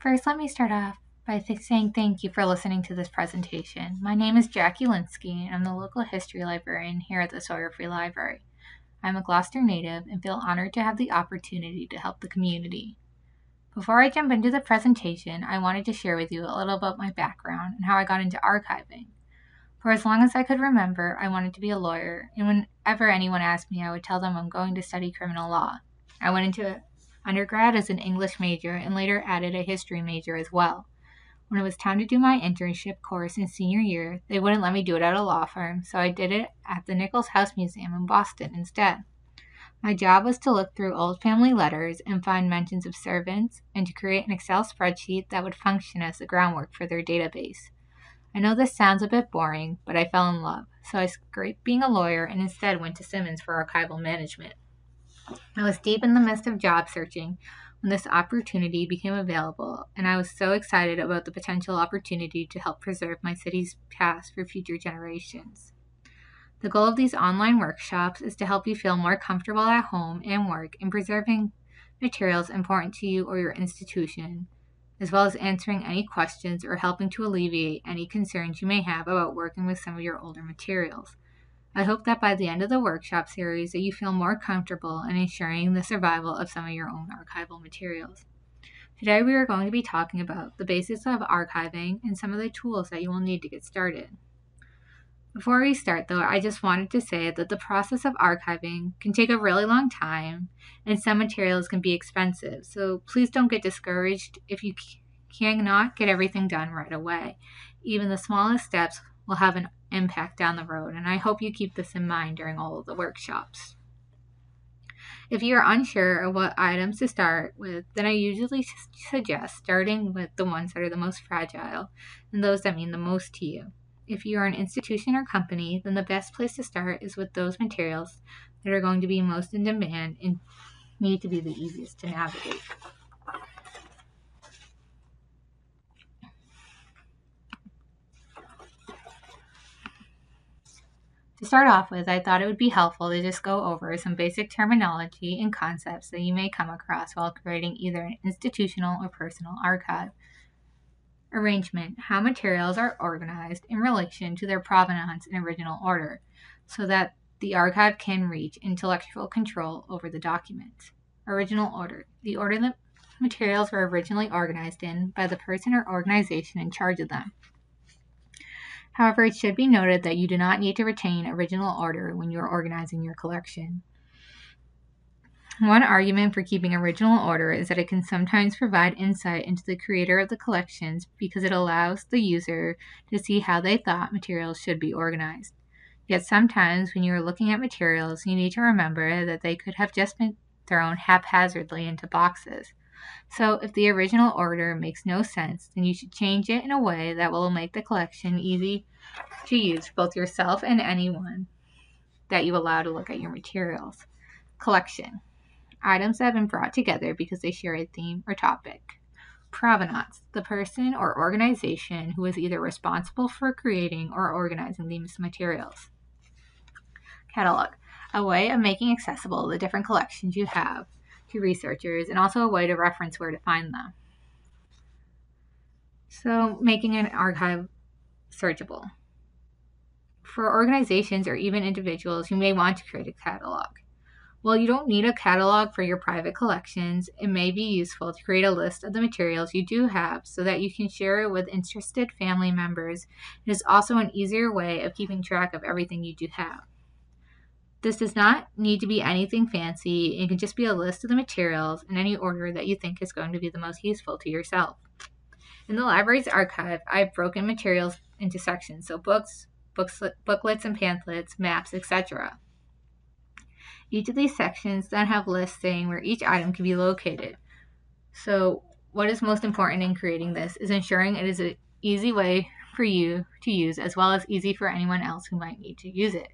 First, let me start off by saying thank you for listening to this presentation. My name is Jackie Linsky, and I'm the local history librarian here at the Sawyer Free Library. I'm a Gloucester native and feel honored to have the opportunity to help the community. Before I jump into the presentation, I wanted to share with you a little about my background and how I got into archiving. For as long as I could remember, I wanted to be a lawyer, and whenever anyone asked me, I would tell them I'm going to study criminal law. I went into undergrad as an English major and later added a history major as well. When it was time to do my internship course in senior year, they wouldn't let me do it at a law firm, so I did it at the Nichols House Museum in Boston instead. My job was to look through old family letters and find mentions of servants and to create an Excel spreadsheet that would function as the groundwork for their database. I know this sounds a bit boring, but I fell in love, so I scraped being a lawyer and instead went to Simmons for archival management. I was deep in the midst of job searching when this opportunity became available, and I was so excited about the potential opportunity to help preserve my city's past for future generations. The goal of these online workshops is to help you feel more comfortable at home and work in preserving materials important to you or your institution, as well as answering any questions or helping to alleviate any concerns you may have about working with some of your older materials. I hope that by the end of the workshop series that you feel more comfortable in ensuring the survival of some of your own archival materials. Today we are going to be talking about the basics of archiving and some of the tools that you will need to get started. Before we start though, I just wanted to say that the process of archiving can take a really long time and some materials can be expensive, so please don't get discouraged if you cannot get everything done right away. Even the smallest steps will have an impact down the road, and I hope you keep this in mind during all of the workshops. If you are unsure of what items to start with, then I usually suggest starting with the ones that are the most fragile and those that mean the most to you. If you are an institution or company, then the best place to start is with those materials that are going to be most in demand and need to be the easiest to navigate. To start off with, I thought it would be helpful to just go over some basic terminology and concepts that you may come across while creating either an institutional or personal archive. Arrangement: how materials are organized in relation to their provenance in original order, so that the archive can reach intellectual control over the documents. Original order: the order that materials were originally organized in by the person or organization in charge of them. However, it should be noted that you do not need to retain original order when you are organizing your collection. One argument for keeping original order is that it can sometimes provide insight into the creator of the collections because it allows the user to see how they thought materials should be organized. Yet sometimes when you are looking at materials, you need to remember that they could have just been thrown haphazardly into boxes. So if the original order makes no sense, then you should change it in a way that will make the collection easy to use for both yourself and anyone that you allow to look at your materials. Collection: items that have been brought together because they share a theme or topic. Provenance: the person or organization who is either responsible for creating or organizing these materials. Catalog: a way of making accessible the different collections you have to researchers and also a way to reference where to find them. So, making an archive searchable. For organizations or even individuals, you may want to create a catalog. While you don't need a catalog for your private collections, it may be useful to create a list of the materials you do have so that you can share it with interested family members. It is also an easier way of keeping track of everything you do have. This does not need to be anything fancy. It can just be a list of the materials in any order that you think is going to be the most useful to yourself. In the library's archive, I've broken materials into sections, so books, booklets and pamphlets, maps, etc. Each of these sections then have lists saying where each item can be located. So what is most important in creating this is ensuring it is an easy way for you to use as well as easy for anyone else who might need to use it.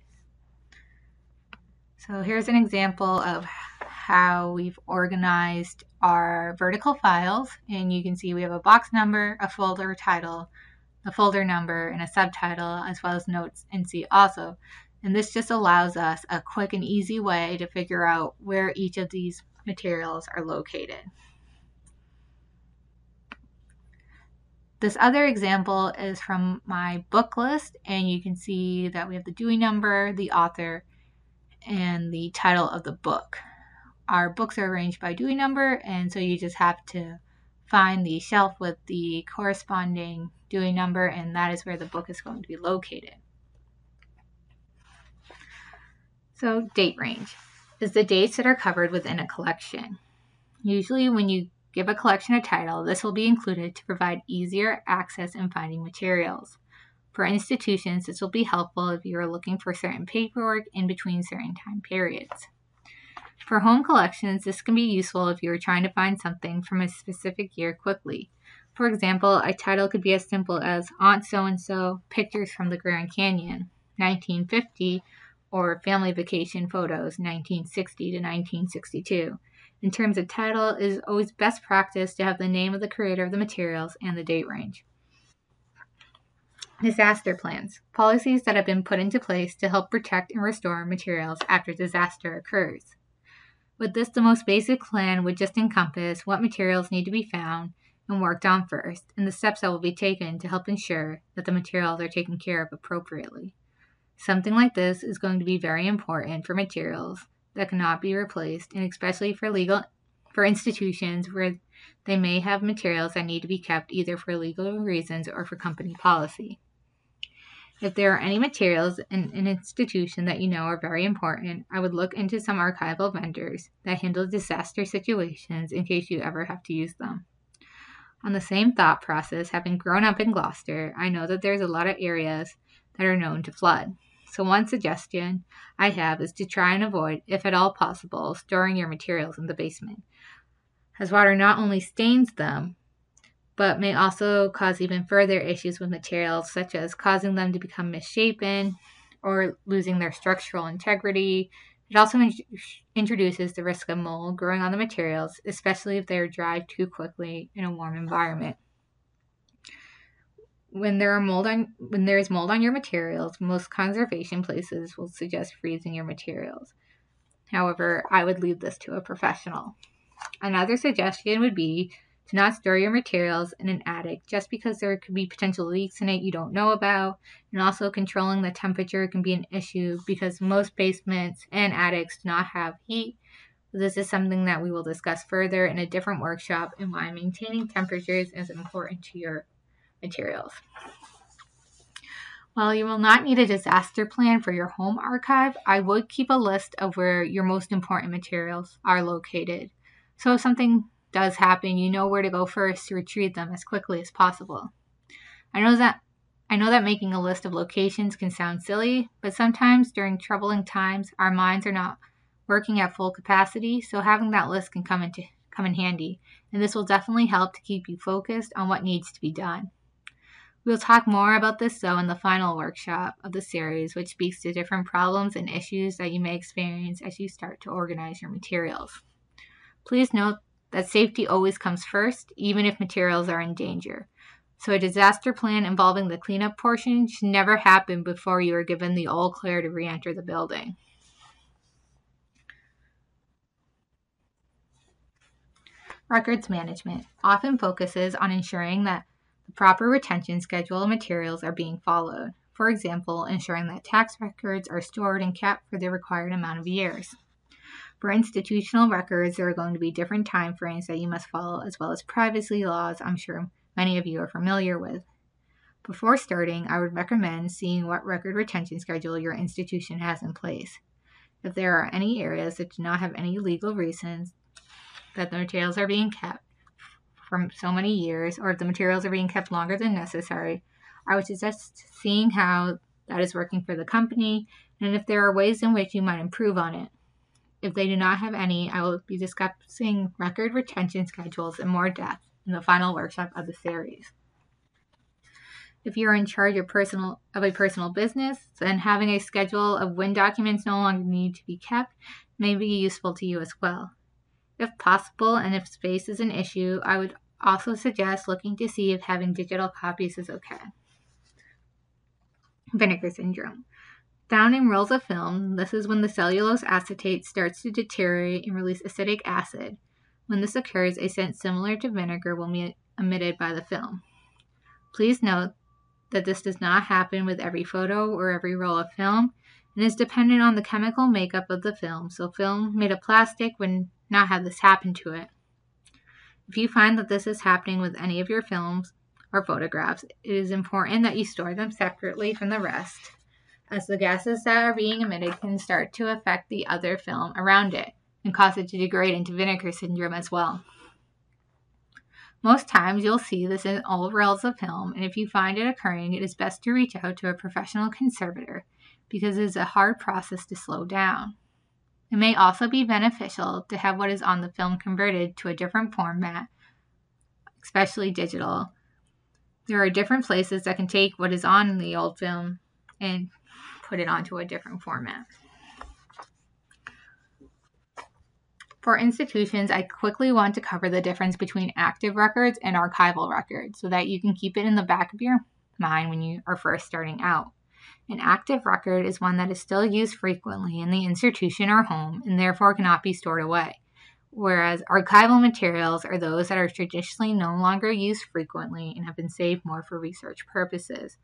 So here's an example of how we've organized our vertical files, and you can see we have a box number, a folder title, a folder number, and a subtitle, as well as notes and see also. And this just allows us a quick and easy way to figure out where each of these materials are located. This other example is from my book list, and you can see that we have the Dewey number, the author, and the title of the book. Our books are arranged by Dewey number, and so you just have to find the shelf with the corresponding Dewey number, and that is where the book is going to be located. So date range is the dates that are covered within a collection. Usually when you give a collection a title, this will be included to provide easier access in finding materials. For institutions, this will be helpful if you are looking for certain paperwork in between certain time periods. For home collections, this can be useful if you are trying to find something from a specific year quickly. For example, a title could be as simple as Aunt So-and-so, Pictures from the Grand Canyon, 1950, or Family Vacation Photos, 1960 to 1962. In terms of title, it is always best practice to have the name of the creator of the materials and the date range. Disaster plans, policies that have been put into place to help protect and restore materials after disaster occurs. With this, the most basic plan would just encompass what materials need to be found and worked on first, and the steps that will be taken to help ensure that the materials are taken care of appropriately. Something like this is going to be very important for materials that cannot be replaced, and especially for institutions where they may have materials that need to be kept either for legal reasons or for company policy. If there are any materials in an institution that you know are very important, I would look into some archival vendors that handle disaster situations in case you ever have to use them. On the same thought process, having grown up in Gloucester, I know that there's a lot of areas that are known to flood. So one suggestion I have is to try and avoid, if at all possible, storing your materials in the basement, as water not only stains them, but may also cause even further issues with materials, such as causing them to become misshapen or losing their structural integrity. It also introduces the risk of mold growing on the materials, especially if they are dried too quickly in a warm environment. When there is mold on your materials, most conservation places will suggest freezing your materials. However, I would leave this to a professional. Another suggestion would be to not store your materials in an attic just because there could be potential leaks in it you don't know about, and also controlling the temperature can be an issue because most basements and attics do not have heat. This is something that we will discuss further in a different workshop and why maintaining temperatures is important to your materials. While you will not need a disaster plan for your home archive, I would keep a list of where your most important materials are located. So if something does happen, you know where to go first to retrieve them as quickly as possible. I know that making a list of locations can sound silly, but sometimes during troubling times, our minds are not working at full capacity, so having that list can come in handy, and this will definitely help to keep you focused on what needs to be done. We'll talk more about this though in the final workshop of the series, which speaks to different problems and issues that you may experience as you start to organize your materials. Please note that safety always comes first, even if materials are in danger. So a disaster plan involving the cleanup portion should never happen before you are given the all clear to re-enter the building. Records management often focuses on ensuring that the proper retention schedule of materials are being followed. For example, ensuring that tax records are stored and kept for the required amount of years. For institutional records, there are going to be different time frames that you must follow, as well as privacy laws I'm sure many of you are familiar with. Before starting, I would recommend seeing what record retention schedule your institution has in place. If there are any areas that do not have any legal reasons that the materials are being kept from so many years, or if the materials are being kept longer than necessary, I would suggest seeing how that is working for the company and if there are ways in which you might improve on it. If they do not have any, I will be discussing record retention schedules in more depth in the final workshop of the series. If you're in charge of a personal business, then having a schedule of when documents no longer need to be kept may be useful to you as well. If possible, and if space is an issue, I would also suggest looking to see if having digital copies is okay. Vinegar syndrome. Found in rolls of film, this is when the cellulose acetate starts to deteriorate and release acetic acid. When this occurs, a scent similar to vinegar will be emitted by the film. Please note that this does not happen with every photo or every roll of film and is dependent on the chemical makeup of the film, so film made of plastic would not have this happen to it. If you find that this is happening with any of your films or photographs, it is important that you store them separately from the rest, as the gases that are being emitted can start to affect the other film around it and cause it to degrade into vinegar syndrome as well. Most times you'll see this in all rolls of film, and if you find it occurring, it is best to reach out to a professional conservator because it is a hard process to slow down. It may also be beneficial to have what is on the film converted to a different format, especially digital. There are different places that can take what is on the old film and put it onto a different format. For institutions, I quickly want to cover the difference between active records and archival records so that you can keep it in the back of your mind when you are first starting out. An active record is one that is still used frequently in the institution or home and therefore cannot be stored away, whereas archival materials are those that are traditionally no longer used frequently and have been saved more for research purposes.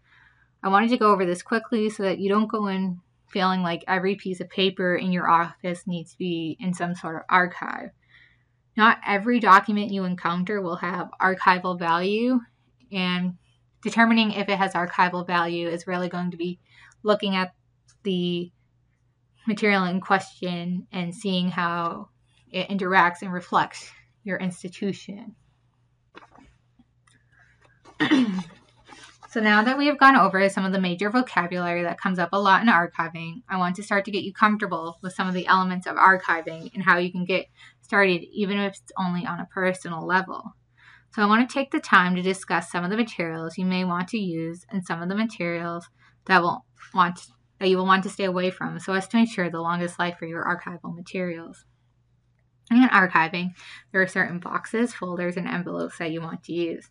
I wanted to go over this quickly so that you don't go in feeling like every piece of paper in your office needs to be in some sort of archive. Not every document you encounter will have archival value, and determining if it has archival value is really going to be looking at the material in question and seeing how it interacts and reflects your institution. So now that we have gone over some of the major vocabulary that comes up a lot in archiving, I want to start to get you comfortable with some of the elements of archiving and how you can get started even if it's only on a personal level. So I want to take the time to discuss some of the materials you may want to use and some of the materials that you will want to stay away from so as to ensure the longest life for your archival materials. In archiving, there are certain boxes, folders, and envelopes that you want to use.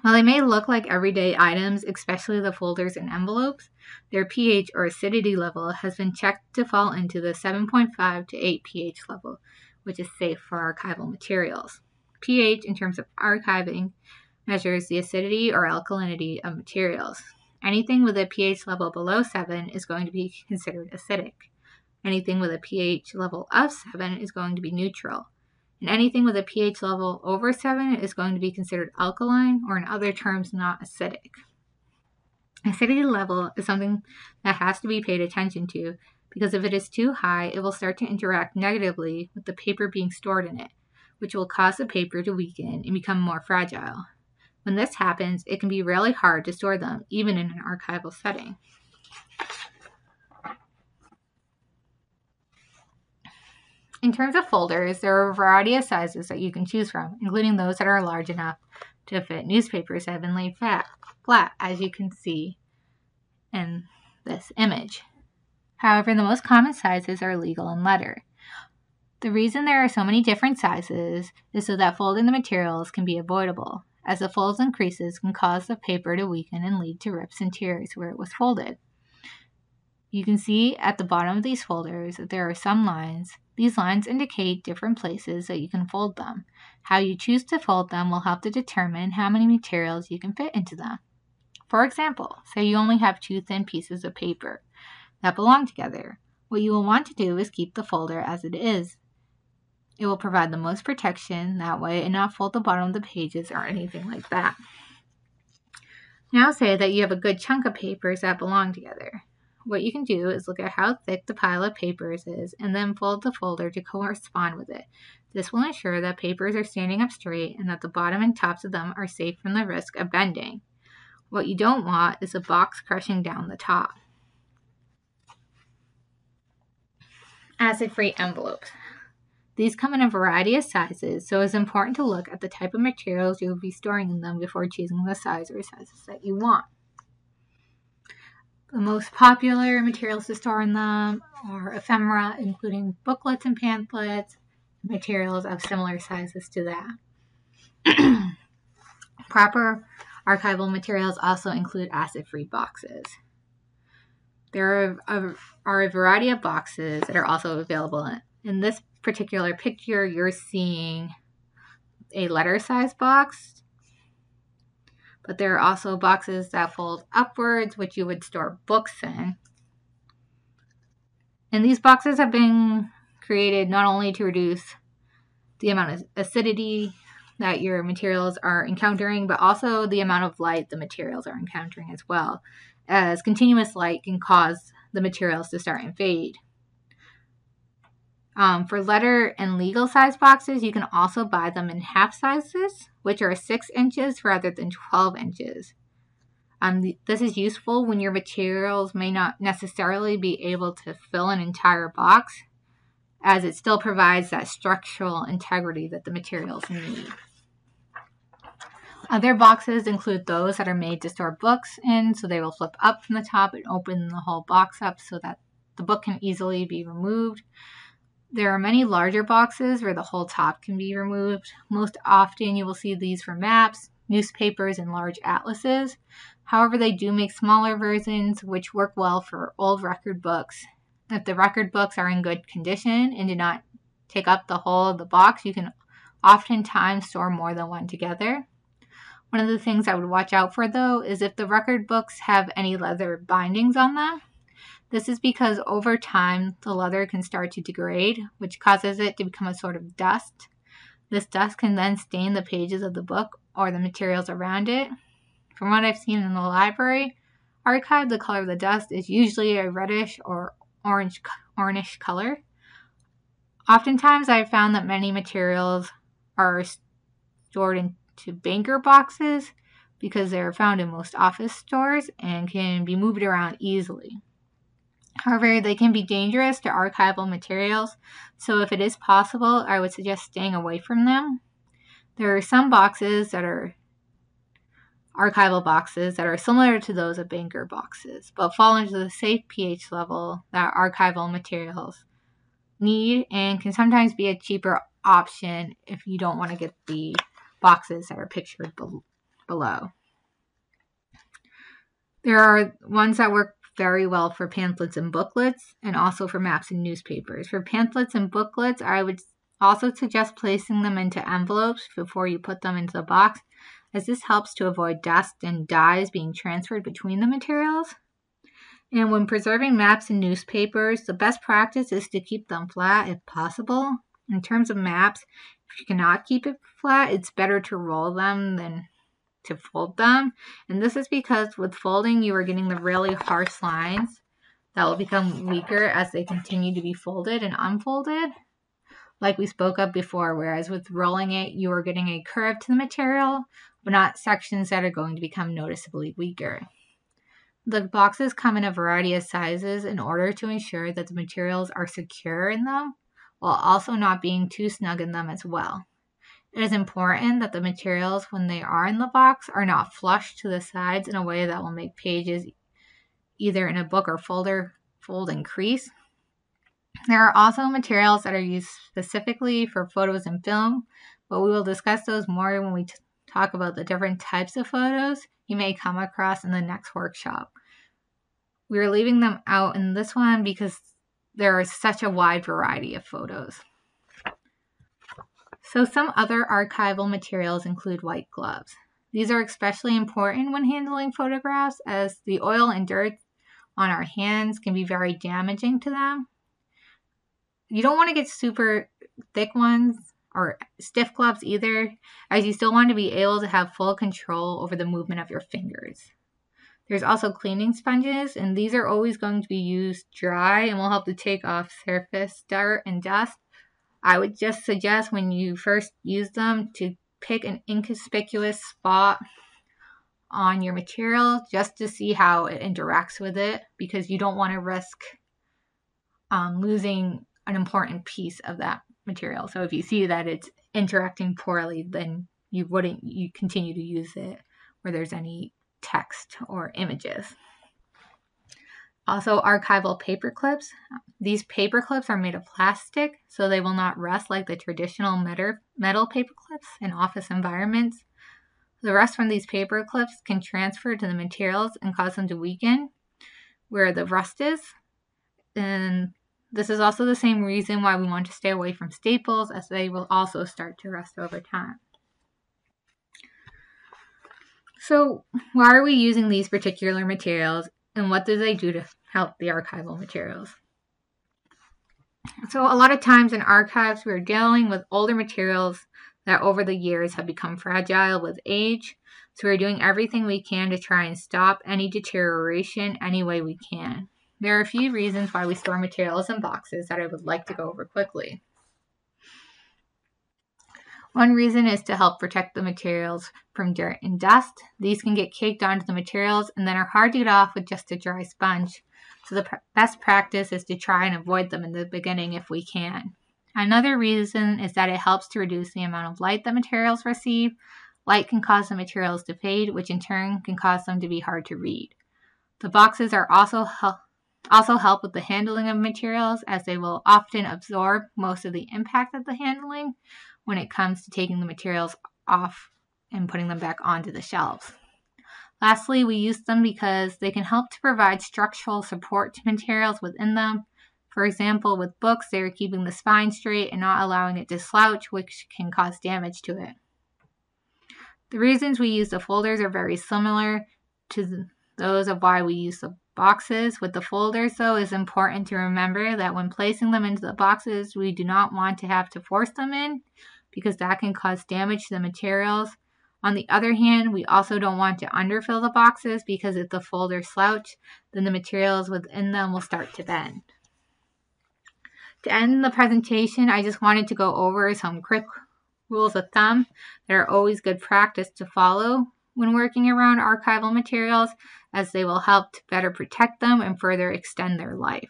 While they may look like everyday items, especially the folders and envelopes, their pH or acidity level has been checked to fall into the 7.5 to 8 pH level, which is safe for archival materials. pH, in terms of archiving, measures the acidity or alkalinity of materials. Anything with a pH level below 7 is going to be considered acidic. Anything with a pH level of 7 is going to be neutral. And anything with a pH level over 7 is going to be considered alkaline, or in other terms, not acidic. Acidity level is something that has to be paid attention to because if it is too high, it will start to interact negatively with the paper being stored in it, which will cause the paper to weaken and become more fragile. When this happens, it can be really hard to store them, even in an archival setting. In terms of folders, there are a variety of sizes that you can choose from, including those that are large enough to fit newspapers that have been laid flat, as you can see in this image. However, the most common sizes are legal and letter. The reason there are so many different sizes is so that folding the materials can be avoidable, as the folds and creases can cause the paper to weaken and lead to rips and tears where it was folded. You can see at the bottom of these folders that there are some lines. These lines indicate different places that you can fold them. How you choose to fold them will help to determine how many materials you can fit into them. For example, say you only have 2 thin pieces of paper that belong together. What you will want to do is keep the folder as it is. It will provide the most protection that way and not fold the bottom of the pages or anything like that. Now say that you have a good chunk of papers that belong together. What you can do is look at how thick the pile of papers is and then fold the folder to correspond with it. This will ensure that papers are standing up straight and that the bottom and tops of them are safe from the risk of bending. What you don't want is a box crushing down the top. Acid-free envelopes. These come in a variety of sizes, so it's important to look at the type of materials you will be storing in them before choosing the size or sizes that you want. The most popular materials to store in them are ephemera, including booklets and pamphlets, materials of similar sizes to that. Proper archival materials also include acid-free boxes. There are a variety of boxes that are also available. In this particular picture, you're seeing a letter-size box. but there are also boxes that fold upwards, which you would store books in. And these boxes have been created not only to reduce the amount of acidity that your materials are encountering, but also the amount of light the materials are encountering as well, as continuous light can cause the materials to start and fade. For letter and legal size boxes, you can also buy them in half sizes, which are 6 inches rather than 12 inches. This is useful when your materials may not necessarily be able to fill an entire box, as it still provides that structural integrity that the materials need. Other boxes include those that are made to store books in, so they will flip up from the top and open the whole box up so that the book can easily be removed. There are many larger boxes where the whole top can be removed. Most often you will see these for maps, newspapers, and large atlases. However, they do make smaller versions which work well for old record books. If the record books are in good condition and do not take up the whole of the box, you can oftentimes store more than one together. One of the things I would watch out for, though, is if the record books have any leather bindings on them. This is because over time, the leather can start to degrade, which causes it to become a sort of dust. This dust can then stain the pages of the book or the materials around it. From what I've seen in the library archive, the color of the dust is usually a reddish or orangish color. Oftentimes, I've found that many materials are stored into banker boxes because they are found in most office stores and can be moved around easily. However, they can be dangerous to archival materials, so if it is possible, I would suggest staying away from them. There are some boxes that are archival boxes that are similar to those of banker boxes, but fall into the safe pH level that archival materials need and can sometimes be a cheaper option if you don't want to get the boxes that are pictured below. There are ones that work very well for pamphlets and booklets, and also for maps and newspapers. For pamphlets and booklets, I would also suggest placing them into envelopes before you put them into the box, as this helps to avoid dust and dyes being transferred between the materials. And when preserving maps and newspapers, the best practice is to keep them flat if possible. In terms of maps, if you cannot keep it flat, it's better to roll them than to fold them. And this is because with folding, you are getting the really harsh lines that will become weaker as they continue to be folded and unfolded, like we spoke of before, whereas with rolling it, you are getting a curve to the material, but not sections that are going to become noticeably weaker. The boxes come in a variety of sizes in order to ensure that the materials are secure in them, while also not being too snug in them as well. It is important that the materials, when they are in the box, are not flush to the sides in a way that will make pages either in a book or folder fold and crease. There are also materials that are used specifically for photos and film, but we will discuss those more when we talk about the different types of photos you may come across in the next workshop. We are leaving them out in this one because there is such a wide variety of photos. So some other archival materials include white gloves. These are especially important when handling photographs, as the oil and dirt on our hands can be very damaging to them. You don't want to get super thick ones or stiff gloves either, as you still want to be able to have full control over the movement of your fingers. There's also cleaning sponges, and these are always going to be used dry and will help to take off surface dirt and dust. I would just suggest when you first use them to pick an inconspicuous spot on your material just to see how it interacts with it, because you don't want to risk losing an important piece of that material. So if you see that it's interacting poorly, then you continue to use it where there's any text or images. Also, archival paper clips. These paper clips are made of plastic, so they will not rust like the traditional metal paper clips in office environments. The rust from these paper clips can transfer to the materials and cause them to weaken where the rust is. And this is also the same reason why we want to stay away from staples, as they will also start to rust over time. So why are we using these particular materials, and what do they do to help the archival materials? So a lot of times in archives, we're dealing with older materials that over the years have become fragile with age. So we're doing everything we can to try and stop any deterioration any way we can. There are a few reasons why we store materials in boxes that I would like to go over quickly. One reason is to help protect the materials from dirt and dust. These can get caked onto the materials and then are hard to get off with just a dry sponge. So the best practice is to try and avoid them in the beginning if we can. Another reason is that it helps to reduce the amount of light that materials receive. Light can cause the materials to fade, which in turn can cause them to be hard to read. The boxes are also help with the handling of materials, as they will often absorb most of the impact of the handling when it comes to taking the materials off and putting them back onto the shelves. Lastly, we use them because they can help to provide structural support to materials within them. For example, with books, they are keeping the spine straight and not allowing it to slouch, which can cause damage to it. The reasons we use the folders are very similar to those of why we use the boxes. With the folders, though, it's important to remember that when placing them into the boxes, we do not want to have to force them in, because that can cause damage to the materials. On the other hand, we also don't want to underfill the boxes, because if the folders slouch, then the materials within them will start to bend. To end the presentation, I just wanted to go over some quick rules of thumb that are always good practice to follow when working around archival materials, as they will help to better protect them and further extend their life.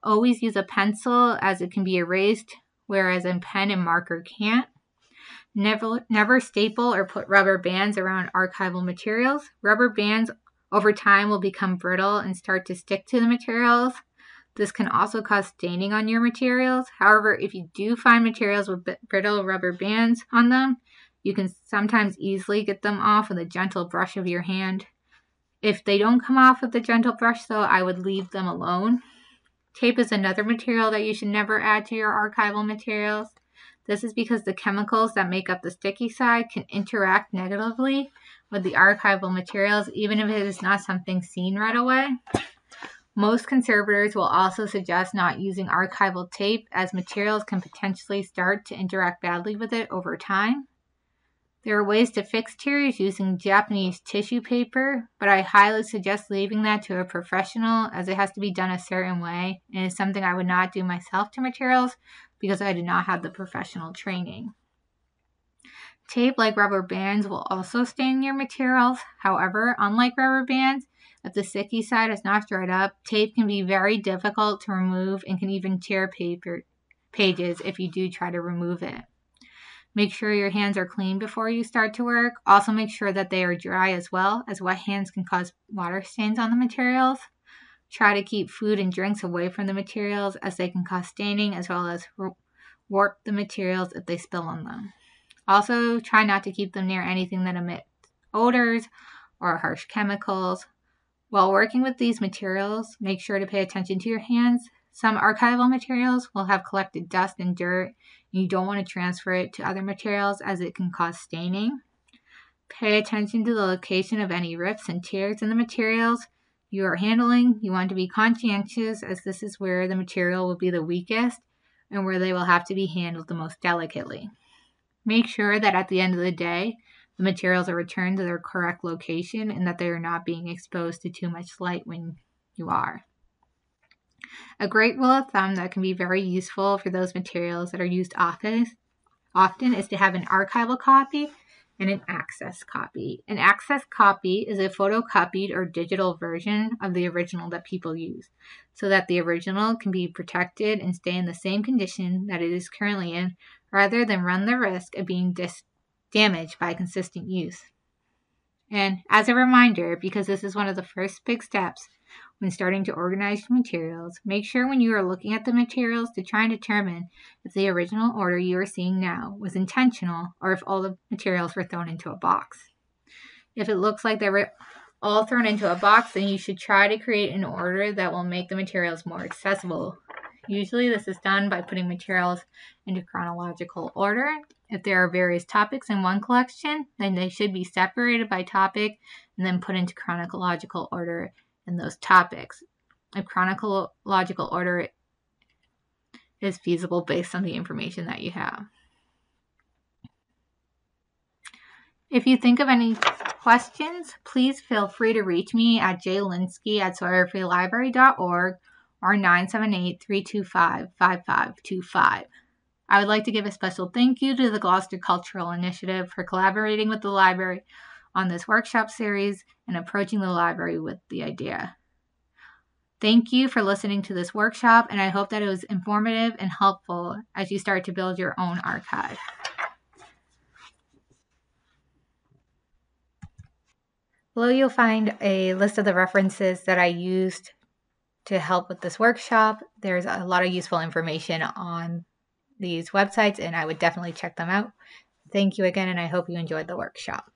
Always use a pencil, as it can be erased, whereas a pen and marker can't. Never staple or put rubber bands around archival materials. Rubber bands over time will become brittle and start to stick to the materials. This can also cause staining on your materials. However, if you do find materials with brittle rubber bands on them, you can sometimes easily get them off with a gentle brush of your hand. If they don't come off with a gentle brush, though, I would leave them alone. Tape is another material that you should never add to your archival materials. This is because the chemicals that make up the sticky side can interact negatively with the archival materials, even if it is not something seen right away. Most conservators will also suggest not using archival tape, as materials can potentially start to interact badly with it over time. There are ways to fix tears using Japanese tissue paper, but I highly suggest leaving that to a professional, as it has to be done a certain way, and is something I would not do myself to materials because I did not have the professional training. Tape, like rubber bands, will also stain your materials. However, unlike rubber bands, if the sticky side is not dried up, tape can be very difficult to remove and can even tear pages if you do try to remove it. Make sure your hands are clean before you start to work. Also make sure that they are dry as well, as wet hands can cause water stains on the materials. Try to keep food and drinks away from the materials, as they can cause staining as well as warp the materials if they spill on them. Also, try not to keep them near anything that emits odors or harsh chemicals. While working with these materials, make sure to pay attention to your hands. Some archival materials will have collected dust and dirt, and you don't want to transfer it to other materials, as it can cause staining. Pay attention to the location of any rips and tears in the materials you are handling. You want to be conscientious, as this is where the material will be the weakest and where they will have to be handled the most delicately. Make sure that at the end of the day, the materials are returned to their correct location and that they are not being exposed to too much light when you are. A great rule of thumb that can be very useful for those materials that are used often is to have an archival copy and an access copy. An access copy is a photocopied or digital version of the original that people use, so that the original can be protected and stay in the same condition that it is currently in, rather than run the risk of being damaged by consistent use. And as a reminder, because this is one of the first big steps when starting to organize your materials, make sure when you are looking at the materials to try and determine if the original order you are seeing now was intentional, or if all the materials were thrown into a box. If it looks like they were all thrown into a box, then you should try to create an order that will make the materials more accessible. Usually this is done by putting materials into chronological order. If there are various topics in one collection, then they should be separated by topic and then put into chronological order in those topics. If chronological order is feasible based on the information that you have. If you think of any questions, please feel free to reach me at jlinsky@sawyerfreelibrary.org or 978-325-5525. I would like to give a special thank you to the Gloucester Cultural Initiative for collaborating with the library on this workshop series and approaching the library with the idea. Thank you for listening to this workshop, and I hope that it was informative and helpful as you start to build your own archive. Below you'll find a list of the references that I used to help with this workshop. There's a lot of useful information on these websites, and I would definitely check them out. Thank you again, and I hope you enjoyed the workshop.